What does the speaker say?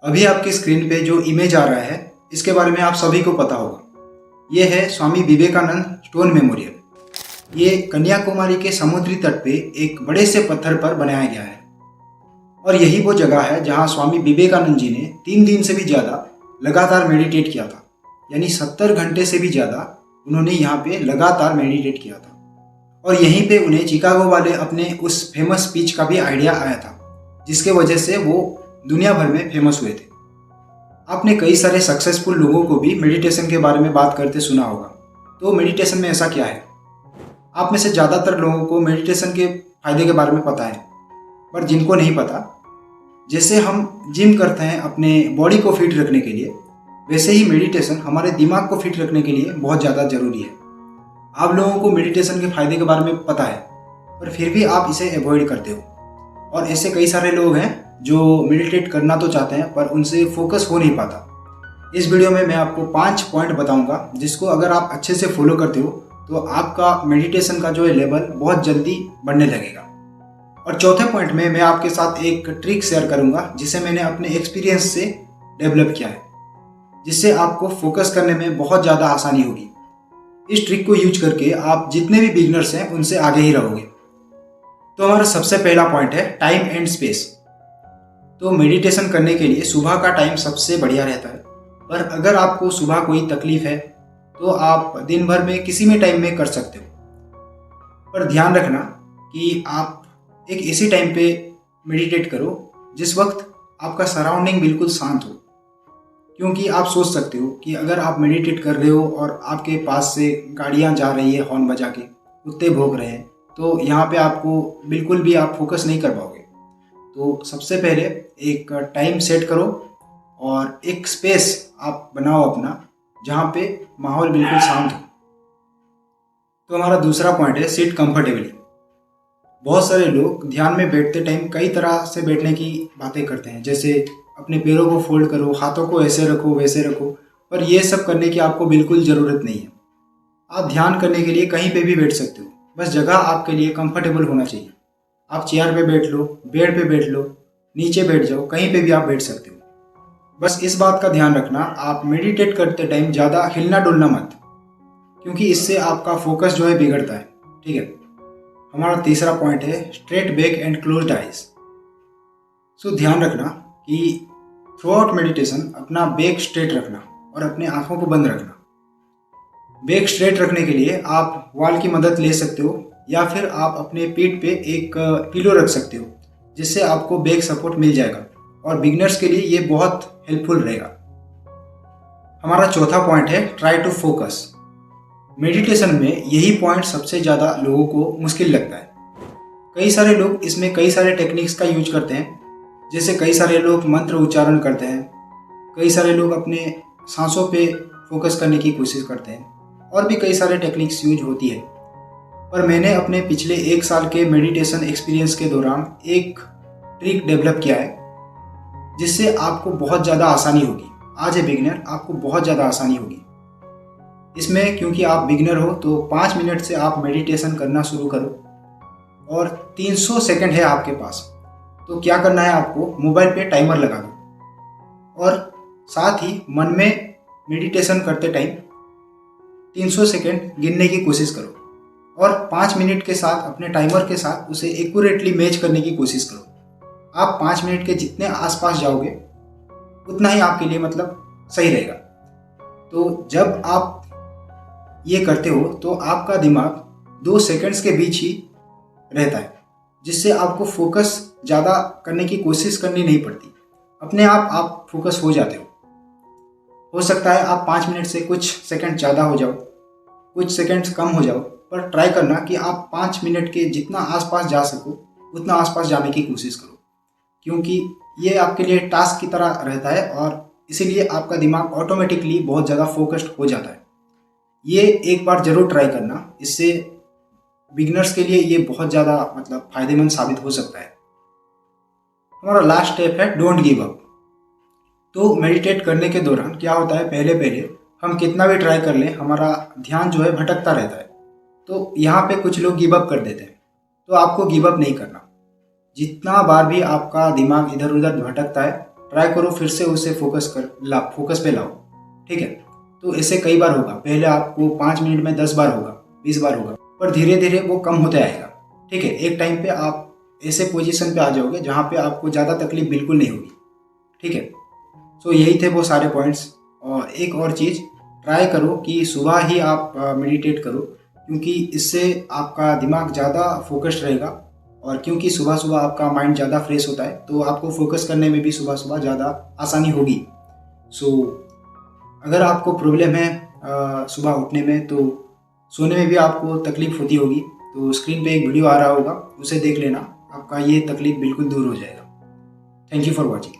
अभी आपकी स्क्रीन पे जो इमेज आ रहा है इसके बारे में आप सभी को पता होगा। ये है स्वामी विवेकानंद स्टोन मेमोरियल। ये कन्याकुमारी के समुद्री तट पे एक बड़े से पत्थर पर बनाया गया है और यही वो जगह है जहाँ स्वामी विवेकानंद जी ने 3 दिन से भी ज़्यादा लगातार मेडिटेट किया था। यानी 70 घंटे से भी ज़्यादा उन्होंने यहाँ पे लगातार मेडिटेट किया था और यहीं पे उन्हें चिकागो वाले अपने उस फेमस स्पीच का भी आइडिया आया था, जिसके वजह से वो दुनिया भर में फेमस हुए थे। आपने कई सारे सक्सेसफुल लोगों को भी मेडिटेशन के बारे में बात करते सुना होगा। तो मेडिटेशन में ऐसा क्या है? आप में से ज़्यादातर लोगों को मेडिटेशन के फायदे के बारे में पता है, पर जिनको नहीं पता, जैसे हम जिम करते हैं अपने बॉडी को फिट रखने के लिए, वैसे ही मेडिटेशन हमारे दिमाग को फिट रखने के लिए बहुत ज़्यादा ज़रूरी है। आप लोगों को मेडिटेशन के फायदे के बारे में पता है, पर फिर भी आप इसे अवॉइड करते हो। और ऐसे कई सारे लोग हैं जो मेडिटेट करना तो चाहते हैं पर उनसे फोकस हो नहीं पाता। इस वीडियो में मैं आपको 5 पॉइंट बताऊंगा जिसको अगर आप अच्छे से फॉलो करते हो तो आपका मेडिटेशन का जो है लेवल बहुत जल्दी बढ़ने लगेगा। और चौथे पॉइंट में मैं आपके साथ एक ट्रिक शेयर करूंगा जिसे मैंने अपने एक्सपीरियंस से डेवलप किया है, जिससे आपको फोकस करने में बहुत ज़्यादा आसानी होगी। इस ट्रिक को यूज करके आप जितने भी बिगिनर्स हैं उनसे आगे ही रहोगे। तो हमारा सबसे पहला पॉइंट है टाइम एंड स्पेस। तो मेडिटेशन करने के लिए सुबह का टाइम सबसे बढ़िया रहता है, पर अगर आपको सुबह कोई तकलीफ है तो आप दिन भर में किसी भी टाइम में कर सकते हो। पर ध्यान रखना कि आप एक ऐसी टाइम पे मेडिटेट करो जिस वक्त आपका सराउंडिंग बिल्कुल शांत हो, क्योंकि आप सोच सकते हो कि अगर आप मेडिटेट कर रहे हो और आपके पास से गाड़ियाँ जा रही है हॉर्न बजा के, कुत्ते भौंक रहे हैं, तो यहाँ पे आपको बिल्कुल भी आप फोकस नहीं कर पाओगे। तो सबसे पहले एक टाइम सेट करो और एक स्पेस आप बनाओ अपना जहाँ पे माहौल बिल्कुल शांत हो। तो हमारा दूसरा पॉइंट है सिट कंफर्टेबली। बहुत सारे लोग ध्यान में बैठते टाइम कई तरह से बैठने की बातें करते हैं, जैसे अपने पैरों को फोल्ड करो, हाथों को ऐसे रखो वैसे रखो, पर ये सब करने की आपको बिल्कुल ज़रूरत नहीं है। आप ध्यान करने के लिए कहीं पे भी बैठ सकते हो, बस जगह आपके लिए कंफर्टेबल होना चाहिए। आप चेयर पे बैठ लो, बेड पे बैठ लो, नीचे बैठ जाओ, कहीं पे भी आप बैठ सकते हो। बस इस बात का ध्यान रखना, आप मेडिटेट करते टाइम ज़्यादा हिलना डुलना मत, क्योंकि इससे आपका फोकस जो है बिगड़ता है। ठीक है। हमारा तीसरा पॉइंट है straight back and closed eyes. So ध्यान रखना कि थ्रू आउट मेडिटेशन अपना बैक स्ट्रेट रखना और अपने आंखों को बंद रखना। बैक स्ट्रेट रखने के लिए आप वॉल की मदद ले सकते हो या फिर आप अपने पीठ पे एक पिलो रख सकते हो, जिससे आपको बैक सपोर्ट मिल जाएगा और बिगिनर्स के लिए ये बहुत हेल्पफुल रहेगा। हमारा चौथा पॉइंट है ट्राई टू फोकस। मेडिटेशन में यही पॉइंट सबसे ज़्यादा लोगों को मुश्किल लगता है। कई सारे लोग इसमें कई सारे टेक्निक्स का यूज करते हैं, जैसे कई सारे लोग मंत्र उच्चारण करते हैं, कई सारे लोग अपने सांसों पे फोकस करने की कोशिश करते हैं, और भी कई सारे टेक्निक्स यूज होती है। पर मैंने अपने पिछले 1 साल के मेडिटेशन एक्सपीरियंस के दौरान एक ट्रिक डेवलप किया है जिससे आपको बहुत ज़्यादा आसानी होगी। आज ए बिगिनर आपको बहुत ज़्यादा आसानी होगी इसमें, क्योंकि आप बिगिनर हो तो 5 मिनट से आप मेडिटेशन करना शुरू करो और 300 सेकंड है आपके पास। तो क्या करना है, आपको मोबाइल पे टाइमर लगा दो और साथ ही मन में मेडिटेशन करते टाइम 300 सेकंड गिनने की कोशिश करो और 5 मिनट के साथ अपने टाइमर के साथ उसे एक्यूरेटली मैच करने की कोशिश करो। आप 5 मिनट के जितने आसपास जाओगे उतना ही आपके लिए सही रहेगा। तो जब आप ये करते हो तो आपका दिमाग 2 सेकंड्स के बीच ही रहता है, जिससे आपको फोकस ज़्यादा करने की कोशिश करनी नहीं पड़ती। अपने आप फोकस हो जाते हो सकता है आप 5 मिनट से कुछ सेकंड ज़्यादा हो जाओ, कुछ सेकंड्स कम हो जाओ, पर ट्राई करना कि आप 5 मिनट के जितना आसपास जा सको उतना आसपास जाने की कोशिश करो, क्योंकि ये आपके लिए टास्क की तरह रहता है और इसीलिए आपका दिमाग ऑटोमेटिकली बहुत ज़्यादा फोकस्ड हो जाता है। ये एक बार ज़रूर ट्राई करना, इससे बिगिनर्स के लिए ये बहुत ज़्यादा फ़ायदेमंद साबित हो सकता है। हमारा लास्ट स्टेप है डोंट गिव अप। तो मेडिटेट करने के दौरान क्या होता है, पहले हम कितना भी ट्राई कर लें हमारा ध्यान जो है भटकता रहता है। तो यहाँ पे कुछ लोग गिव अप कर देते हैं, तो आपको गिव अप नहीं करना। जितना बार भी आपका दिमाग इधर उधर भटकता है, ट्राई करो फिर से उसे फोकस पे लाओ। ठीक है, तो ऐसे कई बार होगा। पहले आपको 5 मिनट में 10 बार होगा, 20 बार होगा, पर धीरे धीरे वो कम होते आएगा। ठीक है, एक टाइम पे आप ऐसे पोजीशन पे आ जाओगे जहाँ पे आपको ज़्यादा तकलीफ बिल्कुल नहीं होगी। ठीक है, तो यही थे वो सारे पॉइंट्स। और एक और चीज़, ट्राई करो कि सुबह ही आप मेडिटेट करो, क्योंकि इससे आपका दिमाग ज़्यादा फोकस्ड रहेगा। और क्योंकि सुबह सुबह आपका माइंड ज़्यादा फ्रेश होता है, तो आपको फोकस करने में भी सुबह सुबह ज़्यादा आसानी होगी। सो अगर आपको प्रॉब्लम है सुबह उठने में, तो सोने में भी आपको तकलीफ होती होगी, तो स्क्रीन पे एक वीडियो आ रहा होगा, उसे देख लेना, आपका ये तकलीफ बिल्कुल दूर हो जाएगा। Thank you for watching.